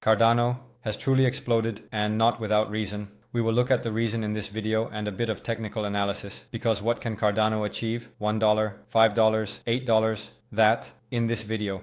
Cardano has truly exploded, and not without reason. We will look at the reason in this video and a bit of technical analysis, because what can Cardano achieve? $1, $5, $8, that in this video.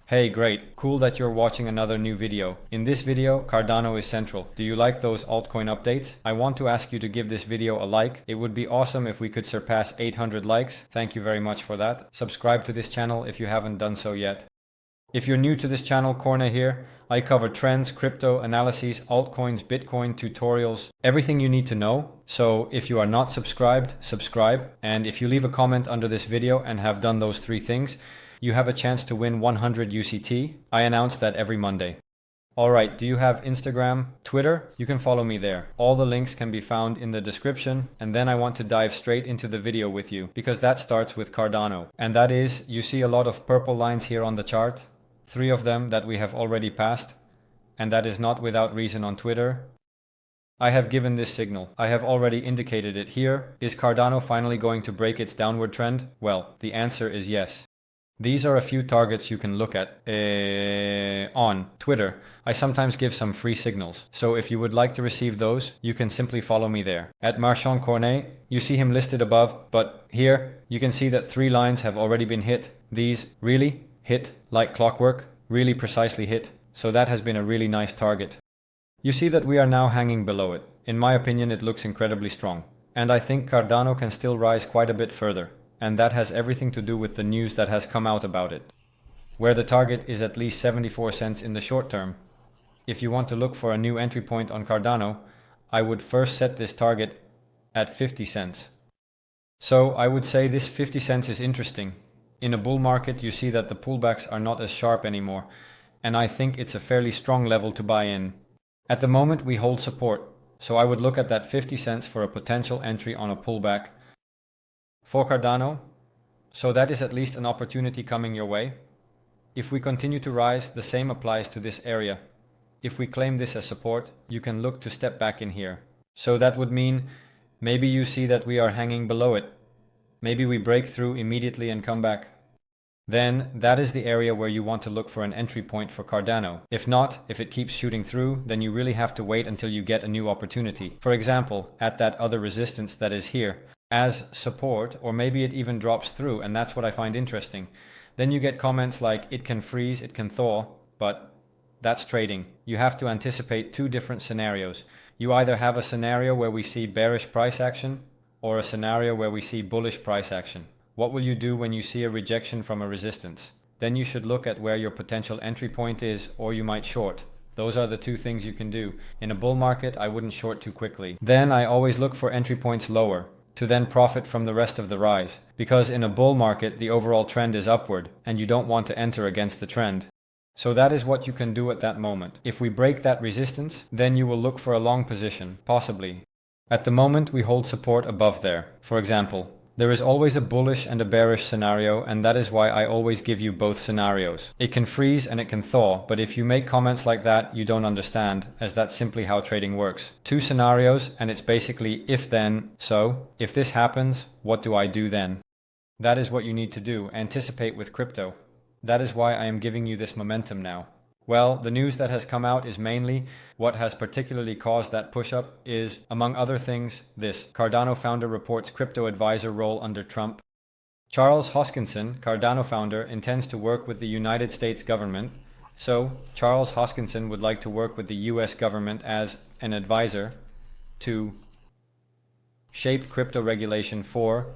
Hey, great. Cool that you're watching another new video. In this video, Cardano is central. Do you like those altcoin updates? I want to ask you to give this video a like. It would be awesome if we could surpass 800 likes. Thank you very much for that. Subscribe to this channel if you haven't done so yet. If you're new to this channel, Corne here. I cover trends, crypto, analyses, altcoins, Bitcoin, tutorials, everything you need to know. So if you are not subscribed, subscribe. And if you leave a comment under this video and have done those three things, you have a chance to win 100 UCT. I announce that every Monday. Alright, do you have Instagram, Twitter? You can follow me there. All the links can be found in the description. And then I want to dive straight into the video with you, because that starts with Cardano. And that is, you see a lot of purple lines here on the chart. 3 of them that we have already passed. And that is not without reason on Twitter. I have given this signal. I have already indicated it here. Is Cardano finally going to break its downward trend? Well, the answer is yes. These are a few targets you can look at on Twitter. I sometimes give some free signals, so if you would like to receive those, you can simply follow me there. At Marchand Cornet, you see him listed above, but here you can see that 3 lines have already been hit. These really hit like clockwork, really precisely hit, so that has been a really nice target. You see that we are now hanging below it. In my opinion, it looks incredibly strong, and I think Cardano can still rise quite a bit further. And that has everything to do with the news that has come out about it, where the target is at least 74 cents in the short term. If you want to look for a new entry point on Cardano, I would first set this target at 50 cents. So I would say this 50 cents is interesting. In a bull market, you see that the pullbacks are not as sharp anymore, and I think it's a fairly strong level to buy in. At the moment, we hold support, so I would look at that 50 cents for a potential entry on a pullback for Cardano, so that is at least an opportunity coming your way. If we continue to rise, the same applies to this area. If we claim this as support, you can look to step back in here. So that would mean maybe you see that we are hanging below it. Maybe we break through immediately and come back. Then that is the area where you want to look for an entry point for Cardano. If not, if it keeps shooting through, then you really have to wait until you get a new opportunity. For example, at that other resistance that is here, as support, or maybe it even drops through, and that's what I find interesting. Then you get comments like, it can freeze, it can thaw, but that's trading. You have to anticipate 2 different scenarios. You either have a scenario where we see bearish price action, or a scenario where we see bullish price action. What will you do when you see a rejection from a resistance? Then you should look at where your potential entry point is, or you might short. Those are the 2 things you can do. In a bull market, I wouldn't short too quickly. Then I always look for entry points lower, to then profit from the rest of the rise. Because in a bull market, the overall trend is upward, and you don't want to enter against the trend. So that is what you can do at that moment. If we break that resistance, then you will look for a long position, possibly. At the moment, we hold support above there. For example, there is always a bullish and a bearish scenario, and that is why I always give you both scenarios. It can freeze and it can thaw, but if you make comments like that, you don't understand, as that's simply how trading works. 2 scenarios, and it's basically if then, so. If this happens, what do I do then? That is what you need to do, anticipate with crypto. That is why I am giving you this momentum now. Well, the news that has come out is mainly what has particularly caused that push-up is, among other things, this. Cardano founder reports crypto advisor role under Trump. Charles Hoskinson, Cardano founder, intends to work with the United States government. So, Charles Hoskinson would like to work with the US government as an advisor to shape crypto regulation for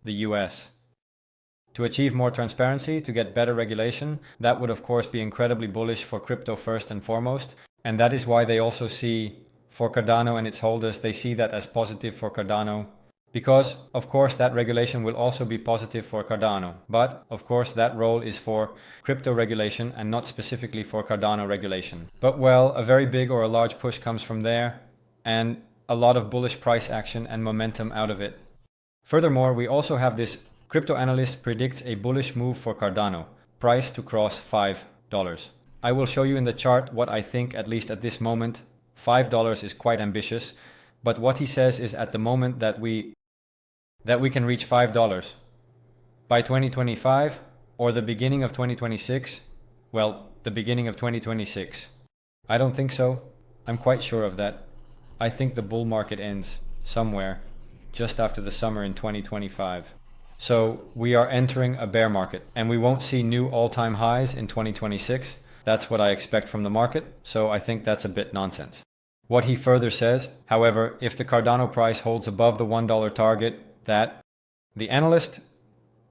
the US. To achieve more transparency, to get better regulation, that would of course be incredibly bullish for crypto first and foremost. And that is why they also see, for Cardano and its holders, they see that as positive for Cardano. Because, of course, that regulation will also be positive for Cardano. But, of course, that role is for crypto regulation and not specifically for Cardano regulation. But well, a very big or a large push comes from there, and a lot of bullish price action and momentum out of it. Furthermore, we also have this crypto analyst predicts a bullish move for Cardano, price to cross $5. I will show you in the chart what I think, at least at this moment. $5 is quite ambitious, but what he says is at the moment that we can reach $5. By 2025 or the beginning of 2026? Well, the beginning of 2026. I don't think so. I'm quite sure of that. I think the bull market ends somewhere just after the summer in 2025. So we are entering a bear market and we won't see new all-time highs in 2026. That's what I expect from the market. So I think that's a bit nonsense. What he further says, however, if the Cardano price holds above the $1 target, that the analyst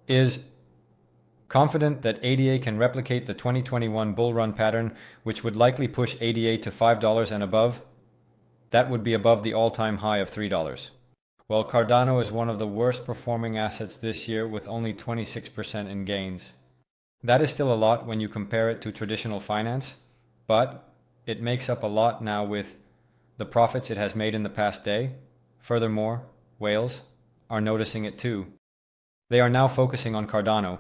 is confident that ADA can replicate the 2021 bull run pattern, which would likely push ADA to $5 and above. That would be above the all-time high of $3. Well, Cardano is one of the worst performing assets this year with only 26% in gains. That is still a lot when you compare it to traditional finance, but it makes up a lot now with the profits it has made in the past day. Furthermore, whales are noticing it too. They are now focusing on Cardano.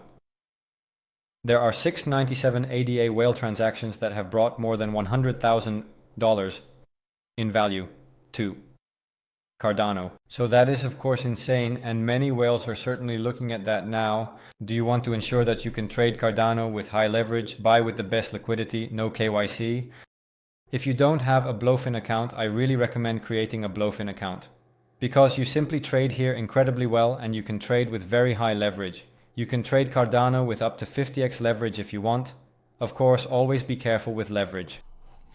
There are 697 ADA whale transactions that have brought more than $100,000 in value to Cardano. So that is of course insane, and many whales are certainly looking at that now. Do you want to ensure that you can trade Cardano with high leverage, buy with the best liquidity, no KYC? If you don't have a BLOFIN account, I really recommend creating a BLOFIN account, because you simply trade here incredibly well and you can trade with very high leverage. You can trade Cardano with up to 50x leverage if you want. Of course, always be careful with leverage.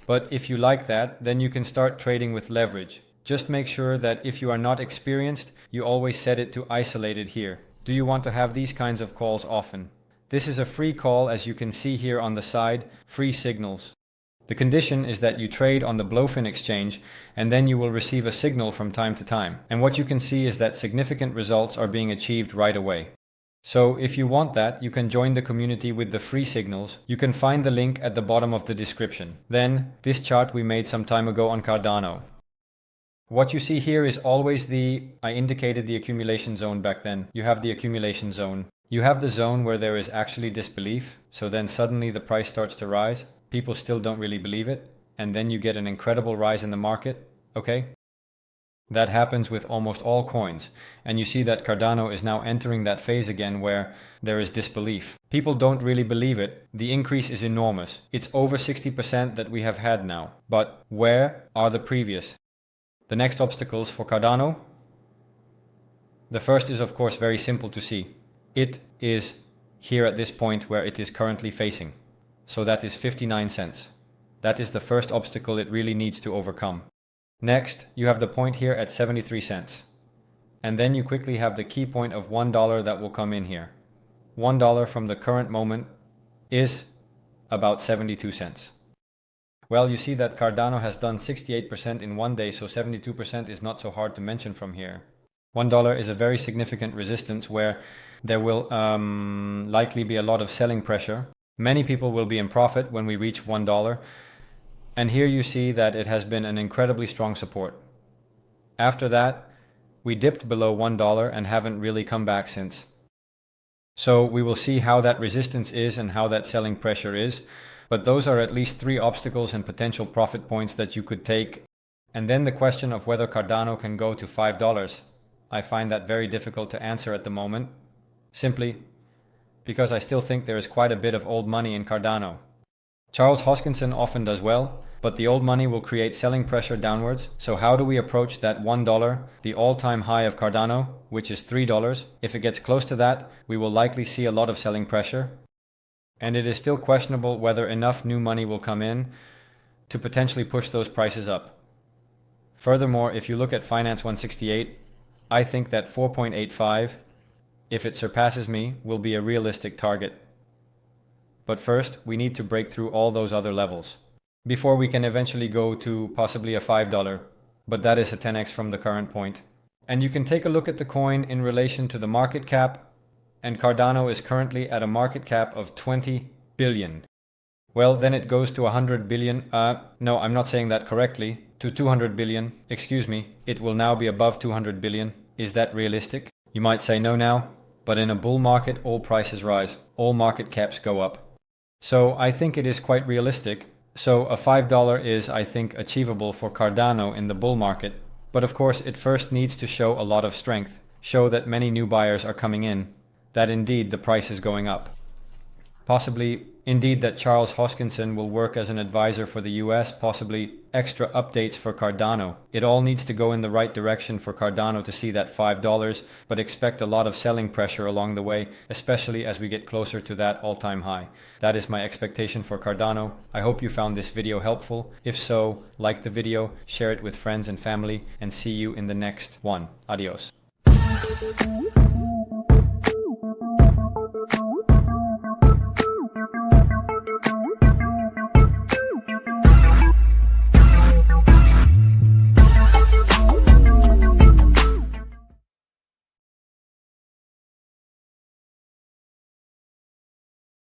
But if you like that, then you can start trading with leverage. Just make sure that if you are not experienced, you always set it to isolated here. Do you want to have these kinds of calls often? This is a free call, as you can see here on the side, free signals. The condition is that you trade on the BLOFIN exchange and then you will receive a signal from time to time. And what you can see is that significant results are being achieved right away. So if you want that, you can join the community with the free signals. You can find the link at the bottom of the description. Then, this chart we made some time ago on Cardano. What you see here is always I indicated the accumulation zone back then. You have the accumulation zone. You have the zone where there is actually disbelief. So then suddenly the price starts to rise. People still don't really believe it. And then you get an incredible rise in the market. Okay? That happens with almost all coins. And you see that Cardano is now entering that phase again where there is disbelief. People don't really believe it. The increase is enormous. It's over 60% that we have had now. But where are the previous? The next obstacles for Cardano? The first is of course very simple to see. It is here at this point where it is currently facing. So that is 59 cents. That is the first obstacle it really needs to overcome. Next, you have the point here at 73 cents. And then you quickly have the key point of $1 that will come in here. $1 from the current moment is about 72 cents. Well, you see that Cardano has done 68% in one day, so 72% is not so hard to mention from here. $1 is a very significant resistance where there will likely be a lot of selling pressure. Many people will be in profit when we reach $1. And here you see that it has been an incredibly strong support. After that, we dipped below $1 and haven't really come back since. So we will see how that resistance is and how that selling pressure is. But those are at least 3 obstacles and potential profit points that you could take. And then the question of whether Cardano can go to $5. I find that very difficult to answer at the moment. Simply because I still think there is quite a bit of old money in Cardano. Charles Hoskinson often does well, but the old money will create selling pressure downwards. So how do we approach that $1, the all-time high of Cardano, which is $3? If it gets close to that, we will likely see a lot of selling pressure. And it is still questionable whether enough new money will come in to potentially push those prices up. Furthermore, if you look at Finance 168, I think that 4.85, if it surpasses me, will be a realistic target. But first, we need to break through all those other levels before we can eventually go to possibly a $5, but that is a 10x from the current point. And you can take a look at the coin in relation to the market cap, and Cardano is currently at a market cap of 20 billion. Well, then it goes to 100 billion. No, I'm not saying that correctly. To 200 billion. Excuse me. It will now be above 200 billion. Is that realistic? You might say no now, but in a bull market, all prices rise. All market caps go up. So I think it is quite realistic. So a $5 is, I think, achievable for Cardano in the bull market. But of course, it first needs to show a lot of strength. Show that many new buyers are coming in. that indeed the price is going up. Possibly, indeed, that Charles Hoskinson will work as an advisor for the US, possibly extra updates for Cardano. It all needs to go in the right direction for Cardano to see that $5, but expect a lot of selling pressure along the way, especially as we get closer to that all-time high. That is my expectation for Cardano. I hope you found this video helpful. If so, like the video, share it with friends and family, and see you in the next one. Adios.